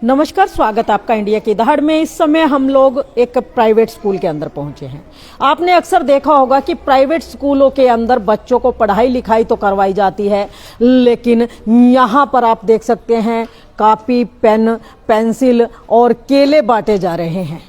नमस्कार, स्वागत आपका इंडिया की दहाड़ में। इस समय हम लोग एक प्राइवेट स्कूल के अंदर पहुंचे हैं। आपने अक्सर देखा होगा कि प्राइवेट स्कूलों के अंदर बच्चों को पढ़ाई लिखाई तो करवाई जाती है, लेकिन यहाँ पर आप देख सकते हैं कॉपी, पेन, पेंसिल और केले बांटे जा रहे हैं।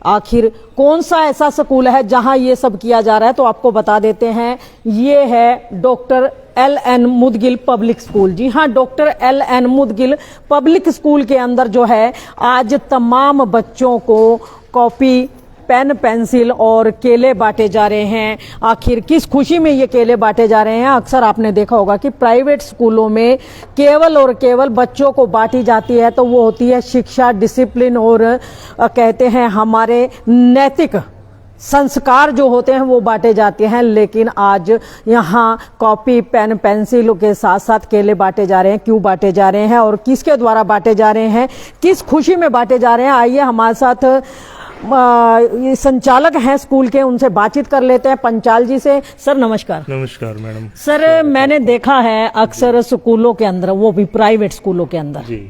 आखिर कौन सा ऐसा स्कूल है जहां ये सब किया जा रहा है, तो आपको बता देते हैं। ये है doctor L N. Mudgil public school. जी हाँ, doctor L N. Mudgil public school के अंदर जो है आज तमाम बच्चों को कॉपी, पेन, पेंसिल और केले बांटे जा रहे हैं। आखिर किस खुशी में ये केले बांटे जा रहे हैं? अक्सर आपने देखा होगा कि प्राइवेट स्कूलों में केवल और केवल बच्चों को बांटी जाती है तो वो होती है शिक्षा, डिसिप्लिन और कहते हैं हमारे नैतिक संस्कार जो होते हैं वो बांटे जाते हैं। लेकिन आज यहाँ कॉपी, पेन, पेंसिल के साथ साथ केले बांटे जा रहे हैं। क्यों बांटे जा रहे हैं और किसके द्वारा बांटे जा रहे हैं, किस खुशी में बांटे जा रहे हैं, आइए हमारे साथ ये संचालक हैं स्कूल के, उनसे बातचीत कर लेते हैं। पंचाल जी से। सर नमस्कार। नमस्कार मैडम। सर मैंने देखा है अक्सर स्कूलों के अंदर, वो भी प्राइवेट स्कूलों के अंदर जी,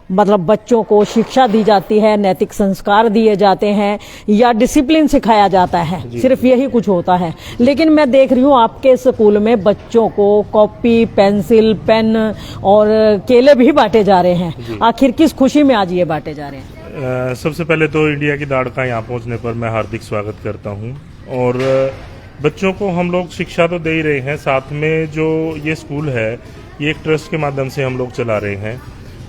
मतलब बच्चों को शिक्षा दी जाती है, नैतिक संस्कार दिए जाते हैं या डिसिप्लिन सिखाया जाता है, सिर्फ यही कुछ होता है। लेकिन मैं देख रही हूँ आपके स्कूल में बच्चों को कॉपी, पेंसिल, पेन और केले भी बांटे जा रहे हैं। आखिर किस खुशी में आज ये बांटे जा रहे हैं? सबसे पहले तो इंडिया की दाढ़ का यहाँ पहुँचने पर मैं हार्दिक स्वागत करता हूँ। और बच्चों को हम लोग शिक्षा तो दे ही रहे हैं, साथ में जो ये स्कूल है ये एक ट्रस्ट के माध्यम से हम लोग चला रहे हैं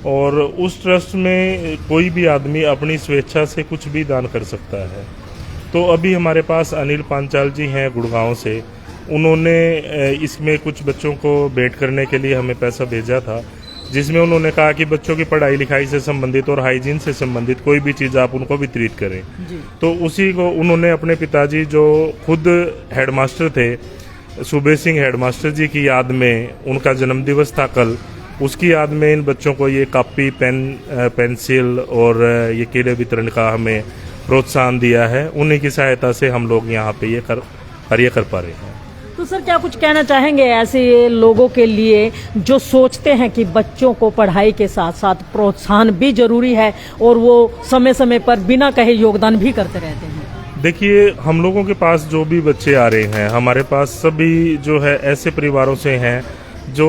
और उस ट्रस्ट में कोई भी आदमी अपनी स्वेच्छा से कुछ भी दान कर सकता है। तो अभी हमारे पास अनिल पांचाल जी हैं गुड़गांव से, उन्होंने इसमें कुछ बच्चों को भेंट करने के लिए हमें पैसा भेजा था, जिसमें उन्होंने कहा कि बच्चों की पढ़ाई लिखाई से संबंधित और हाइजीन से संबंधित कोई भी चीज़ आप उनको वितरित करें। तो उसी को उन्होंने अपने पिताजी जो खुद हेडमास्टर थे, सुबे सिंह हेडमास्टर जी की याद में, उनका जन्मदिवस था कल, उसकी याद में इन बच्चों को ये कॉपी, पेन, पेंसिल और ये केले वितरण का हमें प्रोत्साहन दिया है। उन्हीं की सहायता से हम लोग यहाँ पे ये कार्य कर पा रहे हैं। तो सर क्या कुछ कहना चाहेंगे ऐसे लोगों के लिए जो सोचते हैं कि बच्चों को पढ़ाई के साथ साथ प्रोत्साहन भी जरूरी है और वो समय समय पर बिना कहे योगदान भी करते रहते हैं? देखिए, हम लोगों के पास जो भी बच्चे आ रहे हैं, हमारे पास सभी जो है ऐसे परिवारों से हैं जो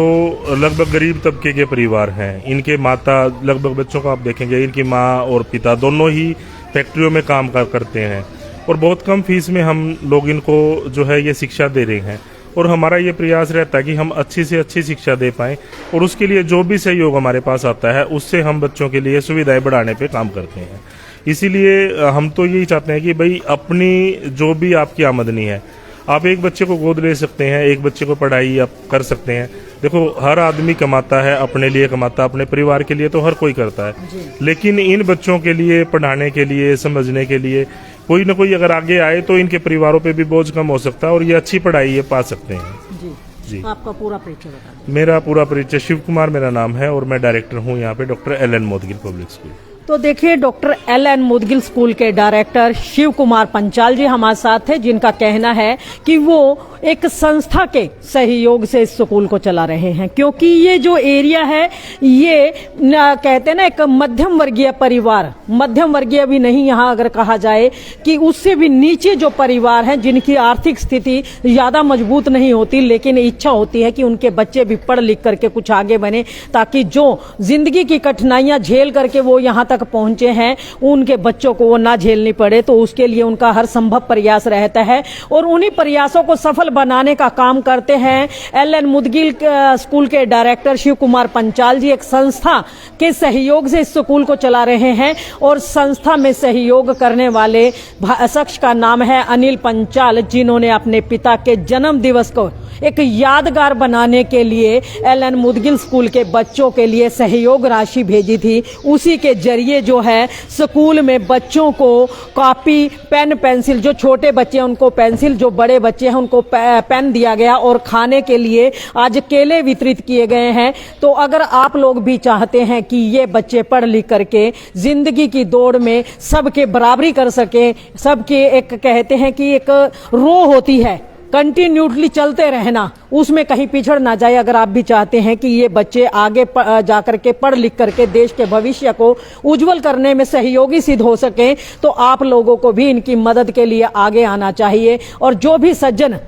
लगभग गरीब तबके के परिवार हैं। इनके माता, लगभग बच्चों को आप देखेंगे इनकी माँ और पिता दोनों ही फैक्ट्रियों में काम करते हैं और बहुत कम फीस में हम लोग इनको जो है ये शिक्षा दे रहे हैं। और हमारा ये प्रयास रहता है कि हम अच्छी से अच्छी शिक्षा दे पाएं और उसके लिए जो भी सहयोग हमारे पास आता है उससे हम बच्चों के लिए सुविधाएं बढ़ाने पे काम करते हैं। इसीलिए हम तो यही चाहते हैं कि भाई अपनी जो भी आपकी आमदनी है, आप एक बच्चे को गोद ले सकते हैं, एक बच्चे को पढ़ाई आप कर सकते हैं। देखो, हर आदमी कमाता है, अपने लिए कमाता है, अपने परिवार के लिए तो हर कोई करता है, लेकिन इन बच्चों के लिए पढ़ाने के लिए, समझने के लिए कोई ना कोई अगर आगे आए तो इनके परिवारों पे भी बोझ कम हो सकता है और ये अच्छी पढ़ाई ये पा सकते हैं। जी। आपका पूरा परिचय बता दीजिए। मेरा पूरा परिचय शिव कुमार मेरा नाम है और मैं डायरेक्टर हूँ यहाँ पे doctor L N. Mudgil public school. तो देखिए, डॉक्टर एल.एन. मुदगिल स्कूल के डायरेक्टर शिव कुमार पंचाल जी हमारे साथ हैं, जिनका कहना है कि वो एक संस्था के सहयोग से इस स्कूल को चला रहे हैं, क्योंकि ये जो एरिया है ये कहते हैं ना एक मध्यम वर्गीय परिवार, मध्यम वर्गीय भी नहीं, यहाँ अगर कहा जाए कि उससे भी नीचे जो परिवार हैं जिनकी आर्थिक स्थिति ज्यादा मजबूत नहीं होती, लेकिन इच्छा होती है कि उनके बच्चे भी पढ़ लिख करके कुछ आगे बने, ताकि जो जिंदगी की कठिनाइयां झेल करके वो यहाँ तक पहुंचे हैं उनके बच्चों को वो ना झेलनी पड़े। तो उसके लिए उनका हर संभव प्रयास रहता है और उन्हीं प्रयासों को सफल बनाने का काम करते हैं एल.एन. मुदगिल स्कूल के डायरेक्टर शिव कुमार पंचाल जी। एक संस्था के सहयोग से इस स्कूल को चला रहे हैं और संस्था में सहयोग करने वाले शख्स का नाम है अनिल पंचाल, जिन्होंने अपने पिता के जन्म दिवस को एक यादगार बनाने के लिए एल.एन. मुदगिल स्कूल के बच्चों के लिए सहयोग राशि भेजी थी। उसी के जरिए जो है स्कूल में बच्चों को कॉपी, पेन, पेंसिल, जो छोटे बच्चे हैं उनको पेंसिल, जो बड़े बच्चे हैं उनको पेन दिया गया और खाने के लिए आज केले वितरित किए गए हैं। तो अगर आप लोग भी चाहते हैं कि ये बच्चे पढ़ लिख करके जिंदगी की दौड़ में सबके बराबरी कर सके, सबके एक कहते हैं कि एक रो होती है कंटिन्यूटली चलते रहना, उसमें कहीं पिछड़ ना जाए। अगर आप भी चाहते हैं कि ये बच्चे आगे जाकर के पढ़ लिख करके देश के भविष्य को उज्जवल करने में सहयोगी सिद्ध हो सके, तो आप लोगों को भी इनकी मदद के लिए आगे आना चाहिए। और जो भी सज्जन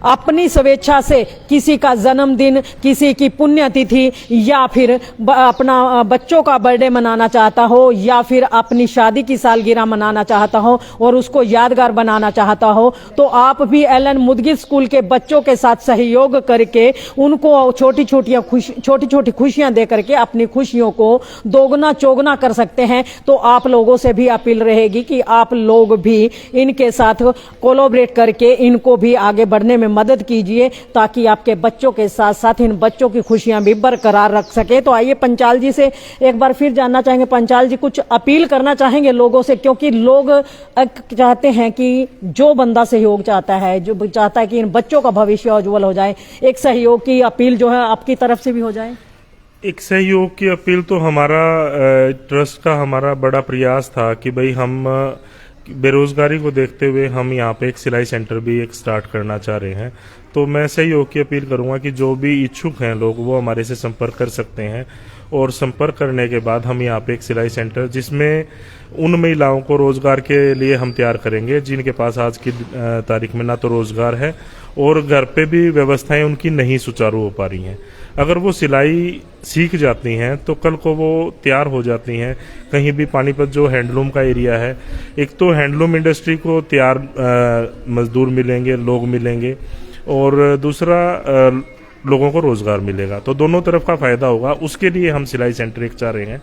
अपनी स्वेच्छा से किसी का जन्मदिन, किसी की पुण्यतिथि या फिर अपना बच्चों का बर्थडे मनाना चाहता हो या फिर अपनी शादी की सालगिरह मनाना चाहता हो और उसको यादगार बनाना चाहता हो, तो आप भी एलन मुदगिल स्कूल के बच्चों के साथ सहयोग करके उनको छोटी छोटी खुशियां दे करके अपनी खुशियों को दोगुना चौगुना कर सकते हैं। तो आप लोगों से भी अपील रहेगी कि आप लोग भी इनके साथ कोलैबोरेट करके इनको भी आगे बढ़ने में मदद कीजिए, ताकि आपके बच्चों के साथ साथ इन बच्चों की खुशियां भी बरकरार रख सके। तो आइए पंचाल जी से एक बार फिर जानना चाहेंगे, पंचाल जी कुछ अपील करना चाहेंगे लोगों से, क्योंकि लोग चाहते हैं कि जो बंदा सहयोग चाहता है, जो चाहता है कि इन बच्चों का भविष्य उज्जवल हो जाए, एक सहयोग की अपील जो है आपकी तरफ से भी हो जाए। एक सहयोग की अपील तो हमारा ट्रस्ट का हमारा बड़ा प्रयास था कि भाई हम बेरोजगारी को देखते हुए हम यहाँ पे एक सिलाई सेंटर भी एक स्टार्ट करना चाह रहे हैं। तो मैं सहयोग की अपील करूंगा कि जो भी इच्छुक हैं लोग वो हमारे से संपर्क कर सकते हैं, और संपर्क करने के बाद हम यहाँ पे एक सिलाई सेंटर जिसमें उन महिलाओं को रोजगार के लिए हम तैयार करेंगे जिनके पास आज की तारीख में ना तो रोजगार है और घर पे भी व्यवस्थाएं उनकी नहीं सुचारू हो पा रही हैं। अगर वो सिलाई सीख जाती हैं तो कल को वो तैयार हो जाती हैं, कहीं भी पानीपत जो हैंडलूम का एरिया है, एक तो हैंडलूम इंडस्ट्री को तैयार मजदूर मिलेंगे, लोग मिलेंगे, और दूसरा लोगों को रोजगार मिलेगा। तो दोनों तरफ का फायदा होगा। उसके लिए हम सिलाई सेंटर एक चाह रहे हैं।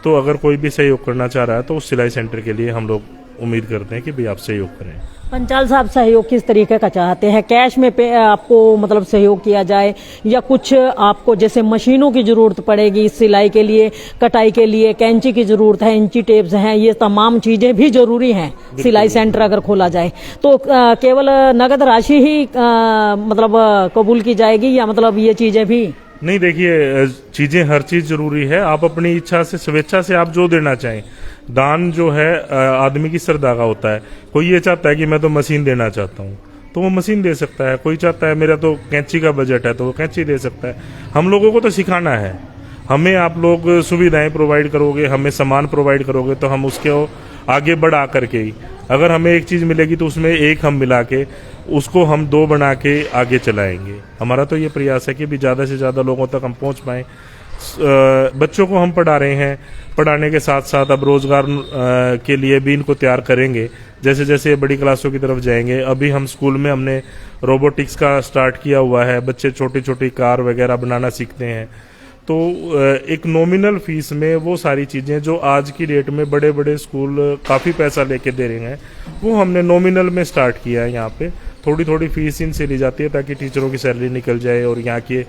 तो अगर कोई भी सहयोग करना चाह रहा है तो उस सिलाई सेंटर के लिए हम लोग उम्मीद करते हैं कि भाई आप सहयोग करें। पंचाल साहब सहयोग किस तरीके का चाहते हैं? कैश में आपको मतलब सहयोग किया जाए, या कुछ आपको जैसे मशीनों की जरूरत पड़ेगी सिलाई के लिए, कटाई के लिए कैंची की जरूरत है, इंची टेप्स हैं, ये तमाम चीजें भी जरूरी हैं। सिलाई सेंटर अगर खोला जाए तो केवल नगद राशि ही मतलब कबूल की जाएगी, या मतलब ये चीजें भी? नहीं, देखिए चीजें हर चीज जरूरी है। आप अपनी इच्छा से, स्वेच्छा से आप जो देना चाहें। दान जो है आदमी की श्रद्धा का होता है। कोई ये चाहता है कि मैं तो मशीन देना चाहता हूँ तो वो मशीन दे सकता है, कोई चाहता है मेरा तो कैंची का बजट है तो वो कैंची दे सकता है। हम लोगों को तो सिखाना है। हमें आप लोग सुविधाएं प्रोवाइड करोगे, हमें सामान प्रोवाइड करोगे तो हम उसके आगे बढ़ा करके ही, अगर हमें एक चीज मिलेगी तो उसमें एक हम मिला के उसको हम दो बना के आगे चलाएंगे। हमारा तो ये प्रयास है कि भी ज्यादा से ज्यादा लोगों तक हम पहुंच पाए। बच्चों को हम पढ़ा रहे हैं, पढ़ाने के साथ साथ अब रोजगार के लिए भी इनको तैयार करेंगे जैसे जैसे बड़ी क्लासों की तरफ जाएंगे। अभी हम स्कूल में हमने रोबोटिक्स का स्टार्ट किया हुआ है, बच्चे छोटी छोटी कार वगैरह बनाना सीखते हैं। तो एक नॉमिनल फीस में वो सारी चीजें जो आज की डेट में बड़े बड़े स्कूल काफी पैसा लेके दे रहे हैं, वो हमने नॉमिनल में स्टार्ट किया है। यहाँ पे थोड़ी थोड़ी फीस इनसे ली जाती है ताकि टीचरों की सैलरी निकल जाए और यहाँ के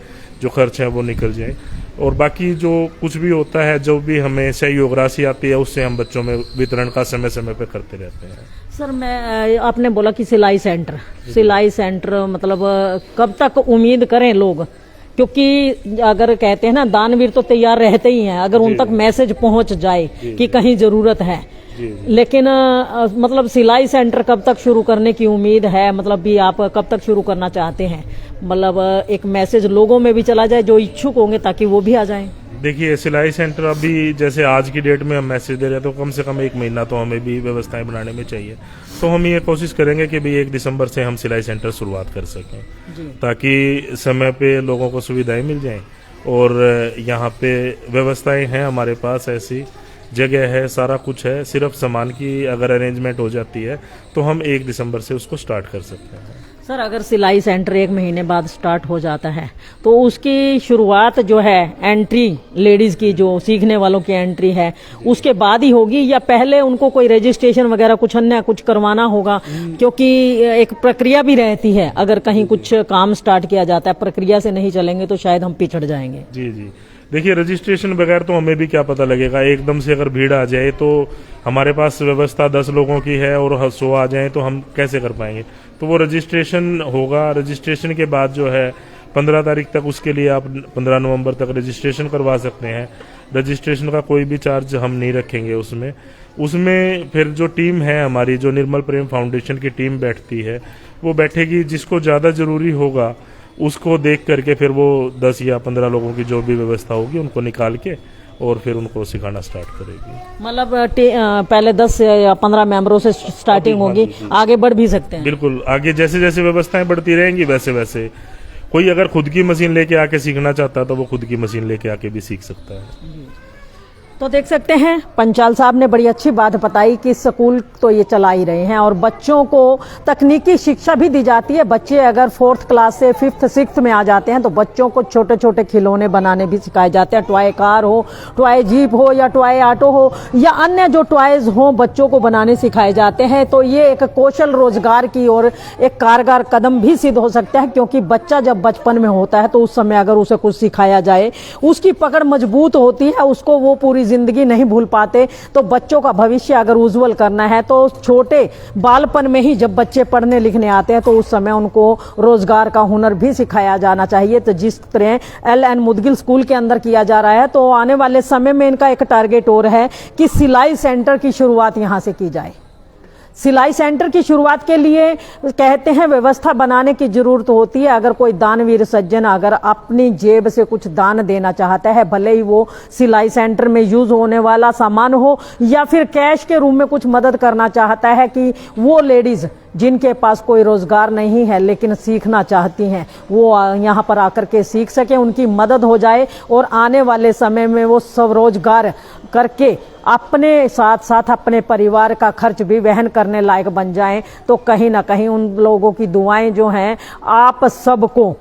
जो खर्च है वो निकल जाए। और बाकी जो कुछ भी होता है, जो भी हमें सहयोग राशि आती है, उससे हम बच्चों में वितरण का समय समय पर करते रहते हैं। सर, मैं आपने बोला कि सिलाई सेंटर मतलब कब तक उम्मीद करें लोग? क्योंकि अगर कहते हैं ना दानवीर तो तैयार रहते ही हैं, अगर उन तक मैसेज पहुंच जाए कि कहीं जरूरत है। लेकिन मतलब सिलाई सेंटर कब तक शुरू करने की उम्मीद है? मतलब भी आप कब तक शुरू करना चाहते हैं? मतलब एक मैसेज लोगों में भी चला जाए जो इच्छुक होंगे, ताकि वो भी आ जाएं। देखिए, सिलाई सेंटर अभी जैसे आज की डेट में हम मैसेज दे रहे हैं तो कम से कम 1 महीना तो हमें भी व्यवस्थाएं बनाने में चाहिए। तो हम ये कोशिश करेंगे कि भाई 1 दिसंबर से हम सिलाई सेंटर शुरुआत कर सकें, ताकि समय पे लोगों को सुविधाएं मिल जाएं। और यहाँ पे व्यवस्थाएं हैं हमारे पास, ऐसी जगह है, सारा कुछ है। सिर्फ सामान की अगर अरेंजमेंट हो जाती है तो हम 1 दिसंबर से उसको स्टार्ट कर सकते हैं। सर, अगर सिलाई सेंटर 1 महीने बाद स्टार्ट हो जाता है तो उसकी शुरुआत जो है एंट्री लेडीज की, जो सीखने वालों की एंट्री है, उसके बाद ही होगी, या पहले उनको कोई रजिस्ट्रेशन वगैरह कुछ अन्य कुछ करवाना होगा? क्योंकि एक प्रक्रिया भी रहती है, अगर कहीं कुछ काम स्टार्ट किया जाता है, प्रक्रिया से नहीं चलेंगे तो शायद हम पिछड़ जाएंगे। जी जी, देखिए रजिस्ट्रेशन बगैर तो हमें भी क्या पता लगेगा। एकदम से अगर भीड़ आ जाए तो हमारे पास व्यवस्था 10 लोगों की है और 100 आ जाए तो हम कैसे कर पाएंगे? तो वो रजिस्ट्रेशन होगा। रजिस्ट्रेशन के बाद जो है 15 तारीख तक, उसके लिए आप 15 नवंबर तक रजिस्ट्रेशन करवा सकते हैं। रजिस्ट्रेशन का कोई भी चार्ज हम नहीं रखेंगे उसमें फिर जो टीम है हमारी, जो निर्मल प्रेम फाउंडेशन की टीम बैठती है, वो बैठेगी, जिसको ज़्यादा ज़रूरी होगा उसको देख करके फिर वो 10 या 15 लोगों की जो भी व्यवस्था होगी उनको निकाल के और फिर उनको सिखाना स्टार्ट करेगी। मतलब पहले 10 या 15 मेंबरों से स्टार्टिंग होगी, आगे बढ़ भी सकते हैं। बिल्कुल, आगे जैसे जैसे व्यवस्थाएं बढ़ती रहेंगी वैसे वैसे कोई अगर खुद की मशीन लेके आके सीखना चाहता है तो वो खुद की मशीन लेके आके भी सीख सकता है। तो देख सकते हैं पंचाल साहब ने बड़ी अच्छी बात बताई कि स्कूल तो ये चला ही रहे हैं और बच्चों को तकनीकी शिक्षा भी दी जाती है। बच्चे अगर 4th क्लास से 5th 6th में आ जाते हैं तो बच्चों को छोटे छोटे खिलौने बनाने भी सिखाए जाते हैं। टॉय कार हो, टॉय जीप हो या टॉय ऑटो हो या अन्य जो टॉयज हो, बच्चों को बनाने सिखाए जाते हैं। तो ये एक कौशल रोजगार की ओर एक कारगर कदम भी सिद्ध हो सकता है, क्योंकि बच्चा जब बचपन में होता है तो उस समय अगर उसे कुछ सिखाया जाए, उसकी पकड़ मजबूत होती है, उसको वो पूरी जिंदगी नहीं भूल पाते। तो बच्चों का भविष्य अगर उज्जवल करना है तो छोटे बालपन में ही जब बच्चे पढ़ने लिखने आते हैं तो उस समय उनको रोजगार का हुनर भी सिखाया जाना चाहिए। तो जिस तरह LN मुदगिल स्कूल के अंदर किया जा रहा है, तो आने वाले समय में इनका एक टारगेट और है कि सिलाई सेंटर की शुरुआत यहां से की जाए। सिलाई सेंटर की शुरुआत के लिए कहते हैं व्यवस्था बनाने की जरूरत होती है। अगर कोई दानवीर सज्जन अगर अपनी जेब से कुछ दान देना चाहता है, भले ही वो सिलाई सेंटर में यूज होने वाला सामान हो या फिर कैश के रूप में कुछ मदद करना चाहता है, कि वो लेडीज जिनके पास कोई रोजगार नहीं है लेकिन सीखना चाहती हैं, वो यहाँ पर आकर के सीख सके, उनकी मदद हो जाए और आने वाले समय में वो स्वरोजगार करके अपने साथ साथ अपने परिवार का खर्च भी वहन करने लायक बन जाएं। तो कहीं ना कहीं उन लोगों की दुआएं जो हैं आप सबको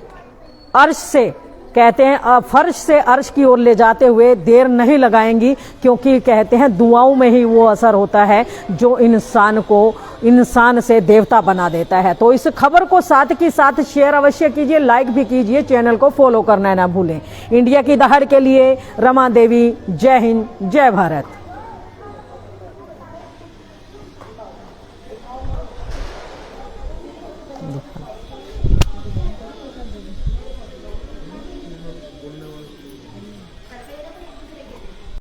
अर्श से, कहते हैं फर्श से अर्श की ओर ले जाते हुए देर नहीं लगाएंगी, क्योंकि कहते हैं दुआओं में ही वो असर होता है जो इंसान को इंसान से देवता बना देता है। तो इस खबर को साथ के साथ शेयर अवश्य कीजिए, लाइक भी कीजिए, चैनल को फॉलो करना ना भूलें। इंडिया की दहाड़ के लिए रमा देवी, जय हिंद, जय भारत।